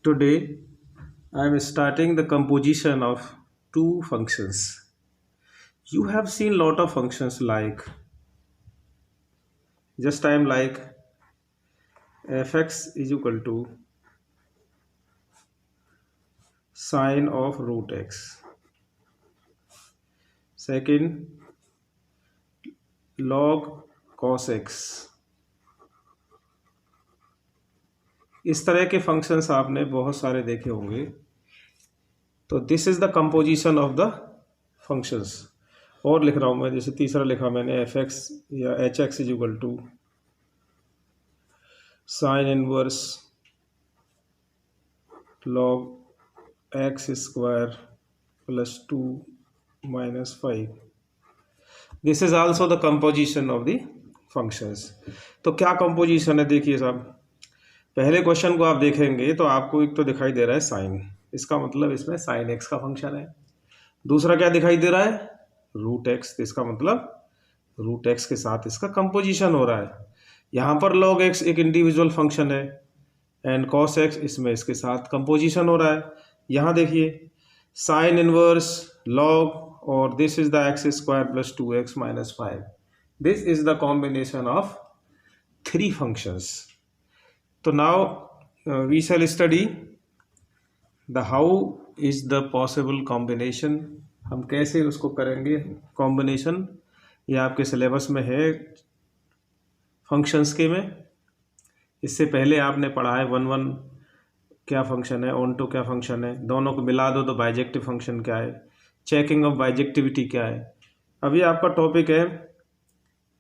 Today I am starting the composition of two functions. You have seen lot of functions like just I am like fx is equal to sine of root x. Second, log cos x. इस तरह के functions आपने बहुत सारे देखे होंगे. तो this is the composition of the functions. और लिख रहा हूँ मैं, जैसे तीसरा लिखा मैंने एफ एक्स या H X is equal to sine inverse log x square plus 2 minus 5. This is also the composition of the functions. तो क्या composition है देखिए साहब. पहले क्वेश्चन को आप देखेंगे तो आपको एक तो दिखाई दे रहा है साइन, इसका मतलब इसमें साइन एक्स का फंक्शन है. दूसरा क्या दिखाई दे रहा है, रूट एक्स, इसका मतलब रूट एक्स के साथ इसका कंपोजिशन हो रहा है. यहाँ पर log x एक इंडिविजुअल फंक्शन है एंड cos x इसमें इसके साथ कंपोजिशन हो रहा है. यहाँ देखिए साइन इनवर्स log और this is the x square plus 2x minus 5. This is the combination of three functions. तो now we shall study the how is the possible combination. हम कैसे उसको करेंगे कॉम्बिनेशन, ये आपके सिलेबस में है फंक्शंस के में. इससे पहले आपने पढ़ा है वन वन क्या फंक्शन है, ऑन टू क्या फंक्शन है, दोनों को मिला दो तो बाइजेक्टिव फंक्शन क्या है, चेकिंग ऑफ बाइजेक्टिविटी क्या है. अभी आपका टॉपिक है,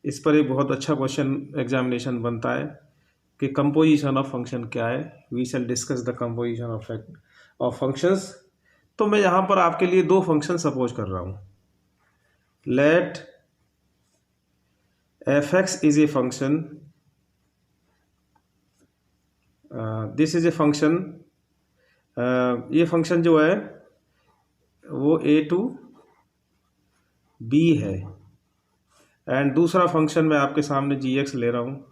इस पर एक बहुत अच्छा क्वेश्चन एग्जामिनेशन बनता है कि कंपोजिशन ऑफ फंक्शन क्या है. We shall discuss the composition of functions. तो मैं यहाँ पर आपके लिए दो फंक्शन सपोज कर रहा हूँ. Let F X is a function, this is a function. ये फंक्शन जो है वो ए टू बी है एंड दूसरा फंक्शन मैं आपके सामने जी एक्स ले रहा हूँ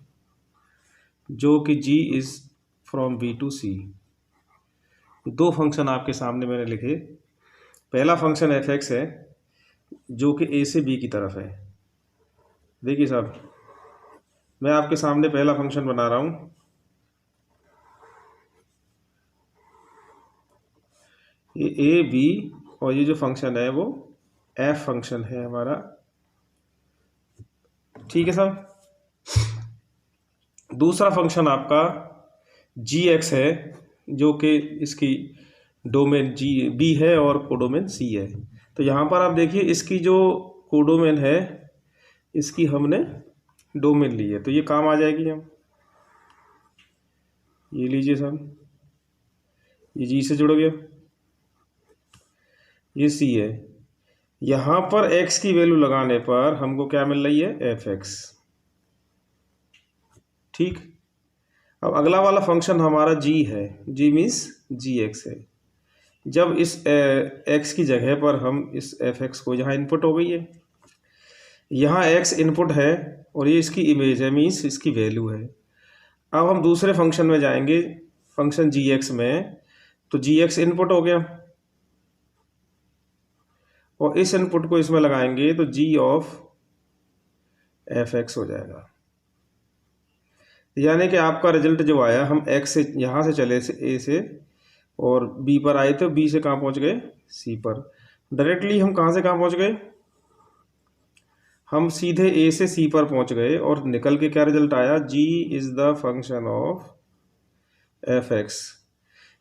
जो कि जी इज फ्रॉम बी टू सी. दो फंक्शन आपके सामने मैंने लिखे. पहला फंक्शन एफ एक्स है जो कि ए से बी की तरफ है. देखिए साहब, मैं आपके सामने पहला फंक्शन बना रहा हूँ. ये ए बी और ये जो फंक्शन है वो एफ फंक्शन है हमारा. ठीक है साहब. दूसरा फंक्शन आपका जी एक्स है जो कि इसकी डोमेन जी बी है और कोडोमेन सी है. तो यहाँ पर आप देखिए इसकी जो कोडोमेन है इसकी हमने डोमेन ली है, तो ये काम आ जाएगी. हम ये लीजिए साहब, ये जी से जुड़ गया, ये सी है. यहाँ पर x की वैल्यू लगाने पर हमको क्या मिल रही है, एफ एक्स. ठीक. अब अगला वाला फंक्शन हमारा g है, g मीन्स जी एक्स है. जब इस x की जगह पर हम इस एफ एक्स को, यहाँ इनपुट हो गई है, यहाँ x इनपुट है और ये इसकी इमेज है, मीन्स इसकी वैल्यू है. अब हम दूसरे फंक्शन में जाएंगे, फंक्शन जी एक्स में, तो जी एक्स इनपुट हो गया और इस इनपुट को इसमें लगाएंगे तो जी ऑफ एफ एक्स हो जाएगा. यानी कि आपका रिजल्ट जो आया, हम एक्स से यहाँ से चले से ए से और बी पर आए थे, बी से कहाँ पहुँच गए, सी पर. डायरेक्टली हम कहाँ से कहाँ पहुँच गए, हम सीधे ए से सी पर पहुँच गए और निकल के क्या रिजल्ट आया, g is the function of f x.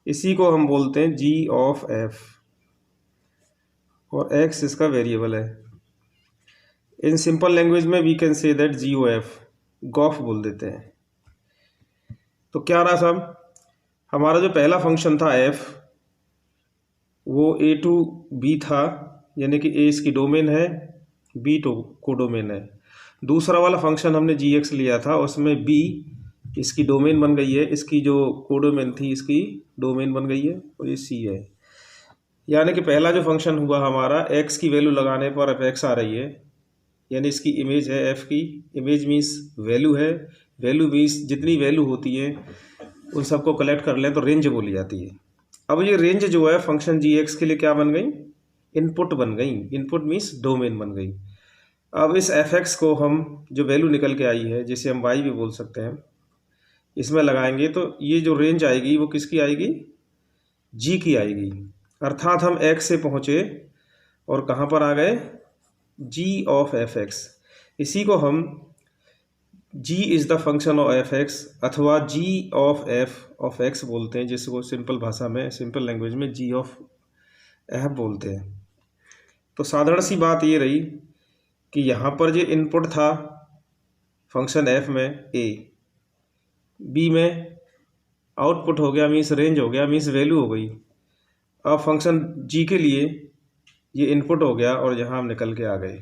इसी को हम बोलते हैं जी ऑफ एफ और x इसका वेरिएबल है. इन सिंपल लैंग्वेज में we can say that g o f, gof बोल देते हैं. तो क्या रहा साहब, हमारा जो पहला फंक्शन था f, वो ए टू बी था, यानी कि a इसकी डोमेन है, b तो कोडोमेन है. दूसरा वाला फंक्शन हमने जी एक्स लिया था, उसमें b इसकी डोमेन बन गई है, इसकी जो कोडोमेन थी इसकी डोमेन बन गई है और ये c है. यानी कि पहला जो फंक्शन हुआ हमारा, x की वैल्यू लगाने पर एफ एक्स आ रही है, यानी इसकी इमेज है, f की इमेज मीन्स वैल्यू है, वैल्यू मीन्स जितनी वैल्यू होती है उन सबको कलेक्ट कर लें तो रेंज बोली जाती है। अब ये रेंज जो है फंक्शन जी एक्स के लिए क्या बन गई, इनपुट बन गई। इनपुट मीन्स डोमेन बन गई। अब इस एफ एक्स को हम जो वैल्यू निकल के आई है, जिसे हम वाई भी बोल सकते हैं, इसमें लगाएंगे तो ये जो रेंज आएगी वो किसकी आएगी, जी की आएगी। अर्थात हम एक्स से पहुँचे और कहाँ पर आ गए, जी ऑफ एफ एक्स। इसी को हम g is the function of f x अथवा जी ऑफ एक्स बोलते हैं, जिसको सिंपल भाषा में, सिंपल लैंग्वेज में जी ऑफ एफ बोलते हैं। तो साधारण सी बात ये रही कि यहाँ पर जो इनपुट था फंक्शन एफ में ए, बी में आउटपुट हो गया, मीन्स रेंज हो गया, मीन्स वैल्यू हो गई। अब फंक्शन जी के लिए ये इनपुट हो गया और यहाँ हम निकल के आ गए,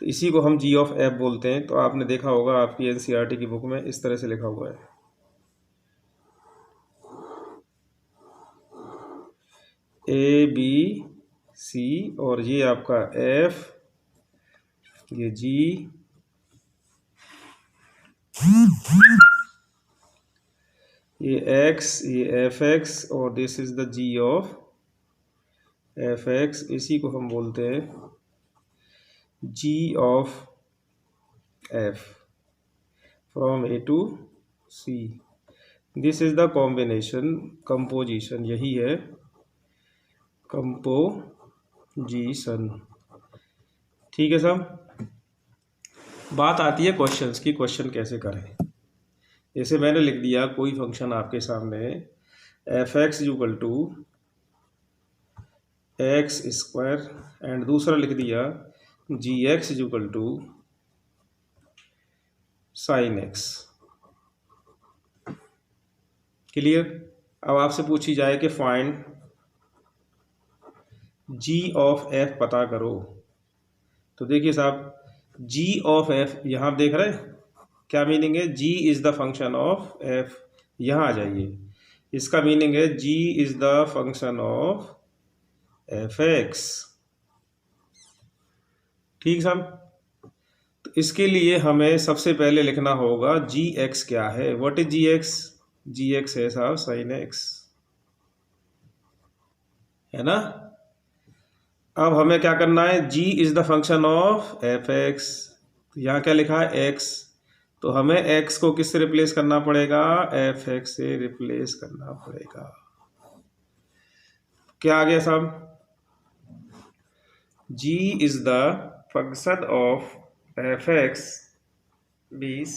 तो इसी को हम जी ऑफ एफ बोलते हैं। तो आपने देखा होगा आपकी एनसीईआरटी की बुक में इस तरह से लिखा हुआ है, ए बी सी, और ये आपका एफ, ये जी, ये एक्स, ये एफ एक्स, और this is the ji of f x. इसी को हम बोलते हैं g of f from A to C. This is the combination, composition, यही है कंपोजिशन। ठीक है साहब। बात आती है क्वेश्चंस की, क्वेश्चन कैसे करें। जैसे मैंने लिख दिया कोई फंक्शन आपके सामने f x equal to x square, and दूसरा लिख दिया g x equal to sine x. Clear. अब आपसे पूछी जाए कि फाइंड जी ऑफ एफ पता करो, तो देखिए साहब जी ऑफ एफ यहाँ आप देख रहे हैं क्या मीनिंग है, g is the function of f. यहाँ आ जाइए, इसका मीनिंग है g is the function of f x. ठीक साहब। तो इसके लिए हमें सबसे पहले लिखना होगा जी एक्स क्या है। What is G X, G X है साहब साइन एक्स, है ना। अब हमें क्या करना है, g is the function of f x, तो यहाँ क्या लिखा है एक्स, तो हमें एक्स को किससे रिप्लेस करना पड़ेगा, एफ एक्स से रिप्लेस करना पड़ेगा। क्या आ गया साहब, g is the function of f x means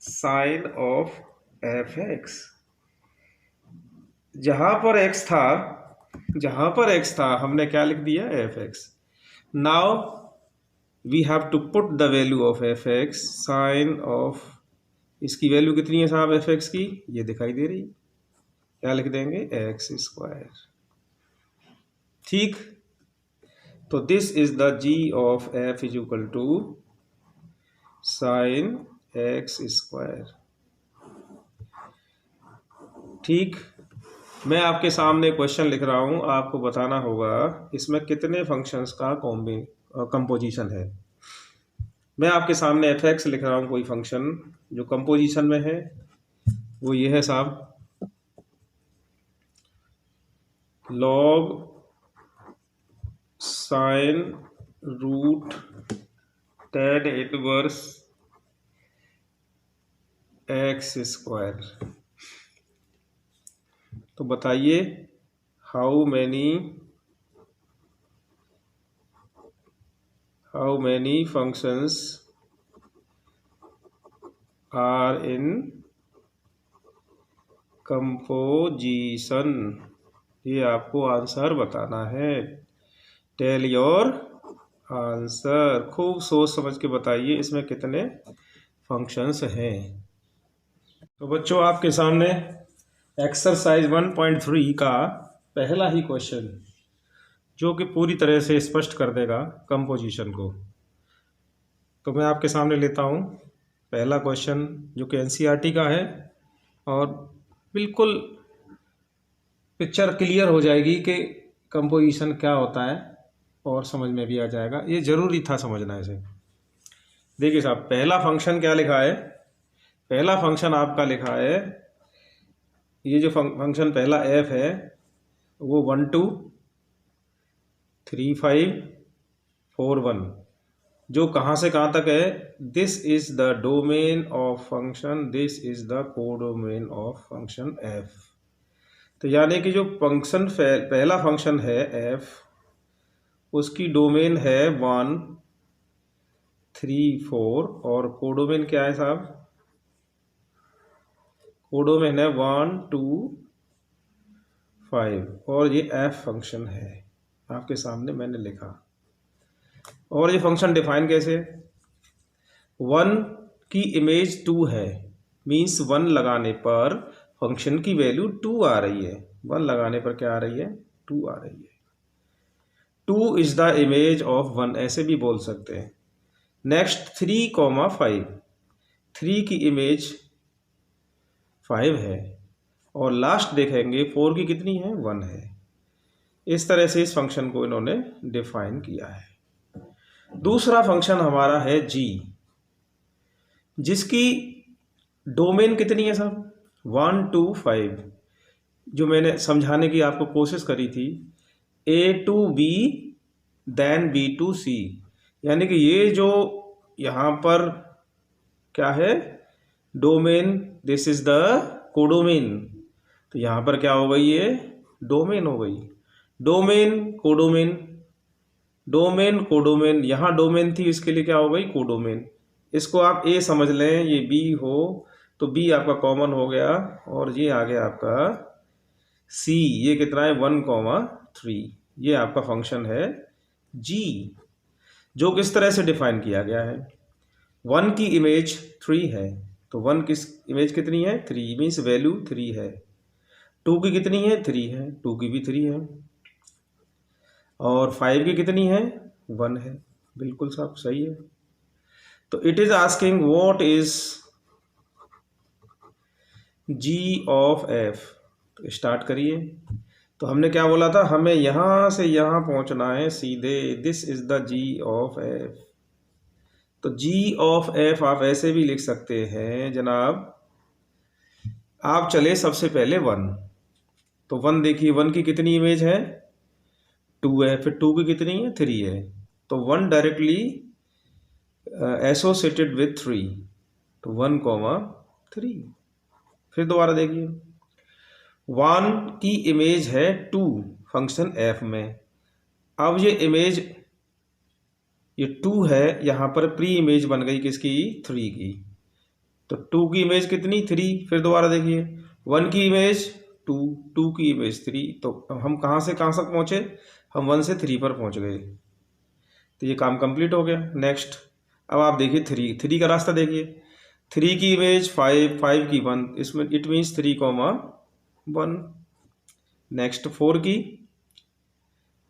sine of f x. जहां पर एक्स था हमने क्या लिख दिया, f x. Now we have to put the value of f x, sine of, इसकी वैल्यू कितनी है साहब एफ एक्स की, ये दिखाई दे रही, क्या लिख देंगे, एक्स स्क्वायर। ठीक। तो this is the ji of F is equal to sine X square. ठीक। मैं आपके सामने क्वेश्चन लिख रहा हूं, आपको बताना होगा इसमें कितने फंक्शंस का कंपोजिशन है। मैं आपके सामने एफ एक्स लिख रहा हूं, कोई फंक्शन जो कंपोजिशन में है वो ये है साहब, log sine root ten inverse X square. तो बताइए how many functions are in composition, ये आपको आंसर बताना है। टेल योर आंसर, खूब सोच समझ के बताइए इसमें कितने फंक्शंस हैं। तो बच्चों आपके सामने एक्सरसाइज 1.3 का पहला ही क्वेश्चन जो कि पूरी तरह से स्पष्ट कर देगा कंपोजिशन को, तो मैं आपके सामने लेता हूँ पहला क्वेश्चन जो कि एनसीईआरटी का है, और बिल्कुल पिक्चर क्लियर हो जाएगी कि कंपोजिशन क्या होता है और समझ में भी आ जाएगा। ये ज़रूरी था समझना इसे। देखिए साहब पहला फंक्शन क्या लिखा है, पहला फंक्शन आपका लिखा है ये जो फंक्शन पहला एफ है वो 1 2 3 5 4 1, जो कहाँ से कहाँ तक है, this is the domain of function, this is the codomain of function F. तो यानी कि जो फंक्शन पहला फंक्शन है एफ, उसकी डोमेन है 1 3 4 और कोडोमेन क्या है साहब, कोडोमेन है 1 2 5 और ये एफ फंक्शन है आपके सामने मैंने लिखा। और ये फंक्शन डिफाइन कैसे, 1 की इमेज 2 है, मीन्स 1 लगाने पर फंक्शन की वैल्यू 2 आ रही है। 1 लगाने पर क्या आ रही है, 2 आ रही है। 2 इज द इमेज ऑफ 1 ऐसे भी बोल सकते हैं। नेक्स्ट 3 5, 3 की इमेज 5 है और लास्ट देखेंगे 4 की कितनी है, 1 है। इस तरह से इस फंक्शन को इन्होंने डिफाइन किया है। दूसरा फंक्शन हमारा है जी, जिसकी डोमेन कितनी है साहब, 1 2 5, जो मैंने समझाने की आपको कोशिश करी थी, A to B then B to C, यानी कि ये जो यहाँ पर क्या है domain, this is the codomain. तो यहाँ पर क्या हो गई, ये डोमेन हो गई, डोमेन कोडोमेन, डोमेन कोडोमेन, यहाँ डोमेन थी इसके लिए क्या हो गई कोडोमेन। इसको आप ए समझ लें, ये बी हो तो बी आपका कॉमन हो गया और ये आ गया आपका सी, ये कितना है 1 3, ये आपका फंक्शन है जी, जो किस तरह से डिफाइन किया गया है। 1 की इमेज 3 है, तो 1 की इमेज कितनी है 3, मीन्स वैल्यू 3 है। 2 की कितनी है 3 है, 2 की भी 3 है। और 5 की कितनी है 1 है, बिल्कुल साहब सही है। तो it is asking what is G of F. तो स्टार्ट करिए। तो हमने क्या बोला था, हमें यहां से यहां पहुंचना है सीधे, this is the ji of F. तो जी ऑफ एफ आप ऐसे भी लिख सकते हैं जनाब, आप चले सबसे पहले 1, तो 1 देखिए 1 की कितनी इमेज है 2 है, फिर 2 की कितनी है 3 है, तो 1 डायरेक्टली एसोसिएटेड विथ 3, तो 1 3। फिर दोबारा देखिए 1 की इमेज है 2 फंक्शन एफ में, अब ये इमेज ये 2 है, यहाँ पर प्री इमेज बन गई किसकी 3 की, तो 2 की इमेज कितनी 3। फिर दोबारा देखिए 1 की इमेज 2, 2 की इमेज 3, तो हम कहाँ से कहाँ तक पहुँचे, हम 1 से 3 पर पहुँच गए, तो ये काम कंप्लीट हो गया। नेक्स्ट अब आप देखिए 3 का रास्ता देखिए, 3 की इमेज 5, 5 की 1, इसमें इट मीन्स 3 1। नेक्स्ट 4 की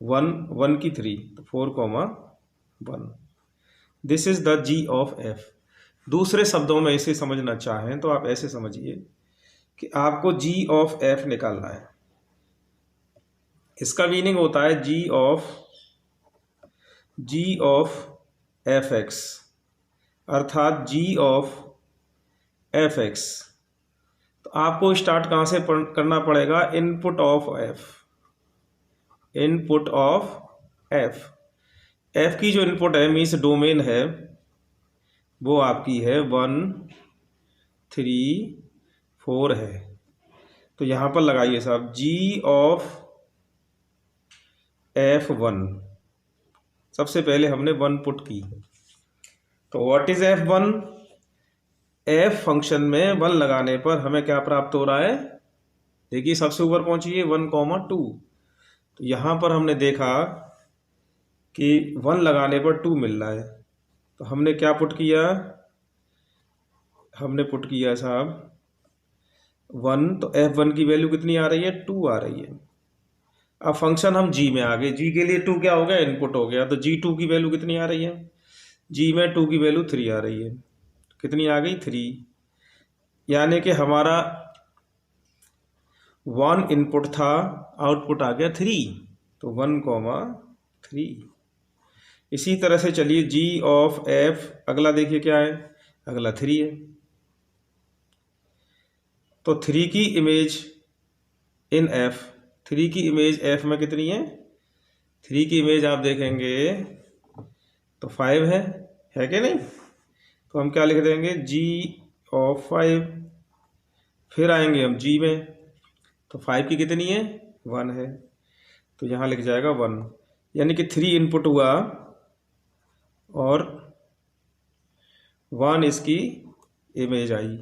1, 1 की 3, तो 4 1। This is the ji of F. दूसरे शब्दों में इसे समझना चाहें तो आप ऐसे समझिए कि आपको जी ऑफ एफ निकालना है। इसका मीनिंग होता है जी ऑफ एफ एक्स, अर्थात जी ऑफ एफ एक्स। तो आपको स्टार्ट कहाँ से करना पड़ेगा, input of F, input of F. F की जो इनपुट है मीन्स डोमेन है, वो आपकी है 1 3 4 है। तो यहाँ पर लगाइए साहब जी ऑफ F1, सबसे पहले हमने 1 पुट की, तो what is F1, F function में 1 लगाने पर हमें क्या प्राप्त हो रहा है, देखिए सबसे ऊपर पहुंचिए 1 2। तो यहाँ पर हमने देखा कि 1 लगाने पर 2 मिल रहा है, तो हमने क्या पुट किया, हमने पुट किया साहब 1, तो F1 की वैल्यू कितनी आ रही है 2 आ रही है। अब फंक्शन हम जी में आ गए, जी के लिए 2 क्या हो गया इनपुट हो गया, तो G2 की वैल्यू कितनी आ रही है, जी में 2 की वैल्यू 3 आ रही है, कितनी आ गई 3, यानी कि हमारा 1 इनपुट था, आउटपुट आ गया 3, तो 1 3। इसी तरह से चलिए जी ऑफ एफ, अगला देखिए क्या है, अगला 3 है, तो 3 की इमेज इन एफ, 3 की इमेज एफ में कितनी है? 3 की इमेज आप देखेंगे तो 5 है कि नहीं? तो हम क्या लिख देंगे? जी ऑफ 5। फिर आएंगे हम जी में, तो 5 की कितनी है? 1 है, तो यहाँ लिख जाएगा 1। यानी कि 3 इनपुट हुआ और 1 इसकी इमेज आई।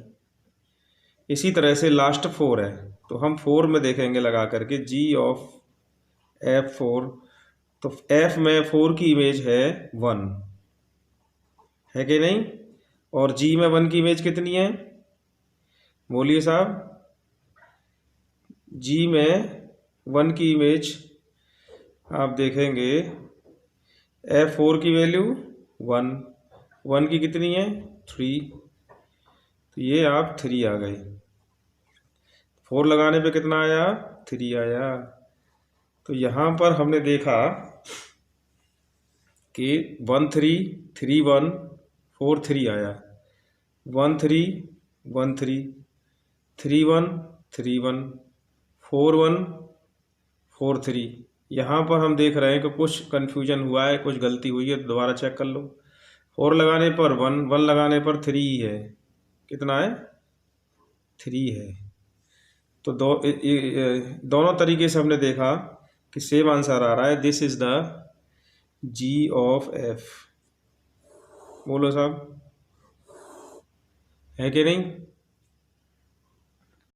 इसी तरह से लास्ट 4 है, तो हम 4 में देखेंगे लगा करके जी ऑफ F4, तो F में 4 की इमेज है 1, है कि नहीं? और G में 1 की इमेज कितनी है? बोलिए साहब। G में 1 की इमेज आप देखेंगे, F4 की वैल्यू 1, 1 की कितनी है? 3, तो ये आप 3 आ गए। 4 लगाने पे कितना आया? 3 आया। तो यहाँ पर हमने देखा कि 1 3 3 1 4 3 आया, 1 3 1 3 3 1 3 1 4 1 4 3। यहाँ पर हम देख रहे हैं कि कुछ कन्फ्यूजन हुआ है, कुछ गलती हुई है, तो दोबारा चेक कर लो। 4 लगाने पर 1, 1 लगाने पर 3 है, कितना है? 3 है। तो दोनों तरीके से हमने देखा कि सेम आंसर आ रहा है। This is the ji of F. बोलो साहब, है कि नहीं?